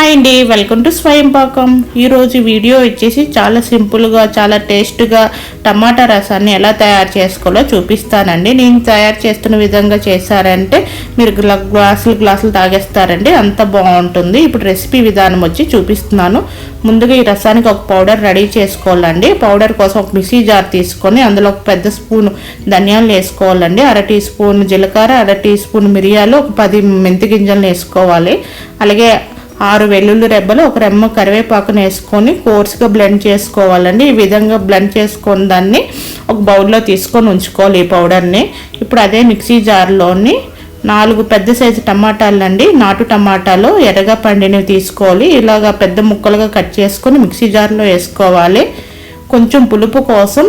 Hi అండి, welcome to స్వయం పాకం. ఈరోజు వీడియో వచ్చేసి చాలా సింపుల్గా చాలా టేస్ట్గా టమాటా రసాన్ని ఎలా తయారు చేసుకోవాలో చూపిస్తానండి. నేను తయారు చేస్తున్న విధంగా చేశారంటే మీరు గ్లాసులు తాగేస్తారండి, అంత బాగుంటుంది. ఇప్పుడు రెసిపీ విధానం వచ్చి చూపిస్తున్నాను. ముందుగా ఈ రసానికి ఒక పౌడర్ రెడీ చేసుకోవాలండి. పౌడర్ కోసం ఒక మిక్సీ జార్ తీసుకొని అందులో ఒక పెద్ద స్పూన్ ధనియాలు వేసుకోవాలండి, 1/2 టీ స్పూన్ జీలకర్ర, 1/2 టీ స్పూన్ మిరియాలు, ఒక 10 మెంతి గింజలను వేసుకోవాలి. అలాగే 6 వెల్లుల్లి రెబ్బలు, ఒక రెమ్మ కరివేపాకును వేసుకొని కోర్స్గా బ్లెండ్ చేసుకోవాలండి. ఈ విధంగా బ్లెండ్ చేసుకొని దాన్ని ఒక బౌల్లో తీసుకొని ఉంచుకోవాలి ఈ పౌడర్ని. ఇప్పుడు అదే మిక్సీ జార్లోని 4 పెద్ద సైజు టమాటాలండి, నాటు టమాటాలు ఎర్రగా పండినవి తీసుకోవాలి. ఇలాగా పెద్ద ముక్కలుగా కట్ చేసుకొని మిక్సీ జార్లో వేసుకోవాలి. కొంచెం పులుపు కోసం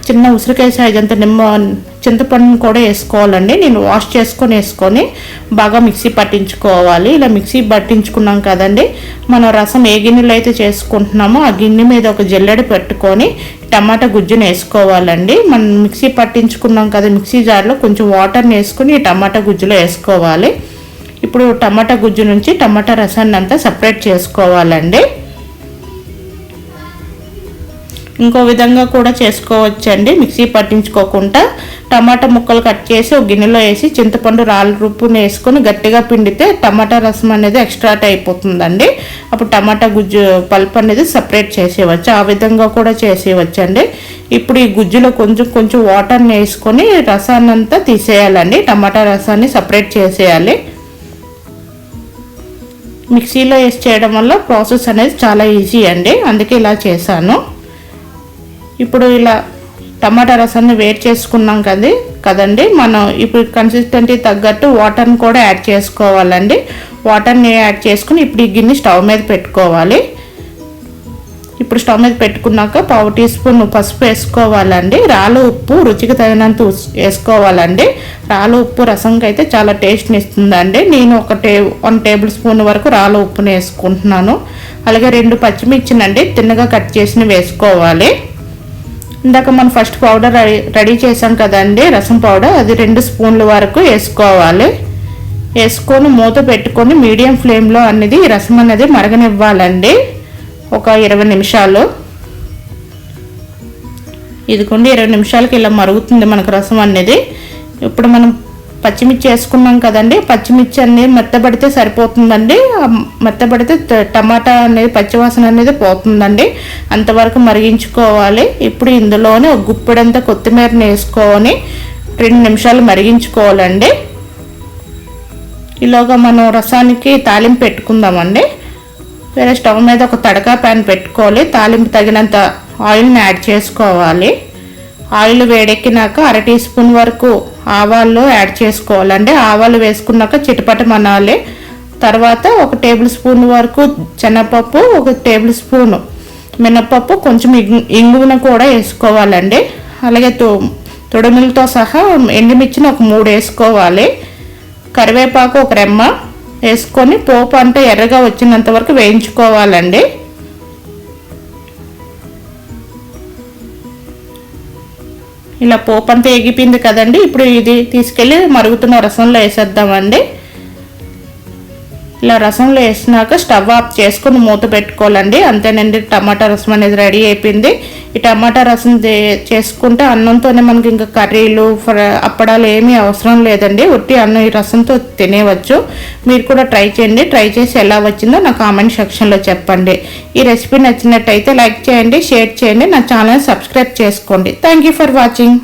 చిన్న ఉసిరికాయ సైజ్ అంత చింతపండును కూడా వేసుకోవాలండి. నేను వాష్ వేసుకొని బాగా మిక్సీ పట్టించుకోవాలి. ఇలా మిక్సీ పట్టించుకున్నాం కదండి, మనం రసం ఏ గిన్నెలో అయితే చేసుకుంటున్నామో ఆ గిన్నె మీద ఒక జల్లెడ పెట్టుకొని టమాటా గుజ్జును వేసుకోవాలండి. మనం మిక్సీ పట్టించుకున్నాం కదా మిక్సీ జార్లో కొంచెం వాటర్ని వేసుకొని టమాటా గుజ్జులో వేసుకోవాలి. ఇప్పుడు టమాటా గుజ్జు నుంచి టమాటా రసాన్ని అంతా సపరేట్ చేసుకోవాలండి. ఇంకో విధంగా కూడా చేసుకోవచ్చండి. మిక్సీ పట్టించుకోకుండా టమాటా ముక్కలు కట్ చేసి ఒక గిన్నెలో వేసి చింతపండు రాళ్ళ రుప్పుని వేసుకొని గట్టిగా పిండితే టమాటా రసం అనేది ఎక్స్ట్రాట్ అయిపోతుందండి. అప్పుడు టమాటా గుజ్జు పల్ప్ అనేది సపరేట్ చేసేవచ్చు, ఆ విధంగా కూడా చేసేవచ్చండి. ఇప్పుడు ఈ గుజ్జులో కొంచెం వాటర్ని వేసుకొని రసాన్ని అంతా తీసేయాలండి. టమాటా రసాన్ని సపరేట్ చేసేయాలి. మిక్సీలో వేసి చేయడం వల్ల ప్రాసెస్ అనేది చాలా ఈజీ అండి, అందుకే ఇలా చేశాను. ఇప్పుడు ఇలా టమాటా రసాన్ని వేడి చేసుకున్నాం కదండి, మనం ఇప్పుడు కన్సిస్టెన్సీ తగ్గట్టు వాటర్ని కూడా యాడ్ చేసుకోవాలండి. వాటర్ని యాడ్ చేసుకుని ఇప్పుడు ఈ గిన్నె స్టవ్ మీద పెట్టుకోవాలి. ఇప్పుడు స్టవ్ మీద పెట్టుకున్నాక 1/4 టీ స్పూన్ పసుపు వేసుకోవాలండి. రాళ్ళ ఉప్పు రుచికి తగినంత వేసుకోవాలండి. రాళ్ళ ఉప్పు రసంకి అయితే చాలా టేస్ట్ని ఇస్తుందండి. నేను 1 టేబుల్ స్పూన్ వరకు రాళ్ళ ఉప్పుని వేసుకుంటున్నాను. అలాగే 2 పచ్చిమిర్చినండి తిన్నగా కట్ చేసి వేసుకోవాలి. ఇందాక మనం ఫస్ట్ పౌడర్ రెడీ చేసాం కదండి రసం పౌడర్, అది 2 స్పూన్ల వరకు వేసుకోవాలి. వేసుకొని మూత పెట్టుకొని మీడియం ఫ్లేమ్లో అనేది రసం అనేది మరగనివ్వాలండి ఒక 20 నిమిషాలు. ఇదిగోండి 20 నిమిషాలకి ఇలా మరుగుతుంది మనకు రసం అనేది. ఇప్పుడు మనం పచ్చిమిర్చి వేసుకున్నాం కదండి, పచ్చిమిర్చి అనేది మెత్తబడితే సరిపోతుందండి. మెత్తబడితే టమాటా అనేది పచ్చివాసన అనేది పోతుందండి, అంతవరకు మరిగించుకోవాలి. ఇప్పుడు ఇందులోనే ఒక గుప్పెడంతా కొత్తిమీరని వేసుకొని 2 నిమిషాలు మరిగించుకోవాలండి. ఈలోగా మనం రసానికి తాలింపు పెట్టుకుందామండి. వేరే స్టవ్ మీద ఒక తడకా ప్యాన్ పెట్టుకోవాలి. తాలింపు తగినంత ఆయిల్ని యాడ్ చేసుకోవాలి. ఆయిల్ వేడెక్కినాక 1/2 టీ స్పూన్ వరకు ఆవాలు యాడ్ చేసుకోవాలండి. ఆవాలు వేసుకున్నాక చిటపటమనాలి. తర్వాత 1 టేబుల్ స్పూన్ వరకు శనగపప్పు, 1 టేబుల్ స్పూన్ మినపప్పు, కొంచెం ఇంగువను కూడా వేసుకోవాలండి. అలాగే తొడిమిలతో సహా ఎండుమిర్చిని ఒక 3 వేసుకోవాలి. కరివేపాకు 1 రెమ్మ వేసుకొని పోపు అంతా ఎర్రగా వచ్చినంత వరకు వేయించుకోవాలండి. ఇలా పోపు అంతా ఎగిపోయింది కదండి, ఇప్పుడు ఇది తీసుకెళ్ళి మరుగుతున్న రసంలో వేసేద్దామండి. ఇలా రసంలో వేసినాక స్టవ్ ఆఫ్ చేసుకొని మూత పెట్టుకోవాలండి. అంతేనండి, టమాటా రసం అనేది రెడీ అయిపోయింది. ఈ టమాటా రసం చేసుకుంటే అన్నంతోనే మనకి ఇంకా కర్రీలు అప్పడాలు ఏమీ అవసరం లేదండి, ఉట్టి అన్నం ఈ రసంతో తినేవచ్చు. మీరు కూడా ట్రై చేయండి. ట్రై చేసి ఎలా వచ్చిందో నా కామెంట్ సెక్షన్లో చెప్పండి. ఈ రెసిపీ నచ్చినట్టయితే లైక్ చేయండి, షేర్ చేయండి, నా ఛానల్ సబ్స్క్రైబ్ చేసుకోండి. Thank you for watching.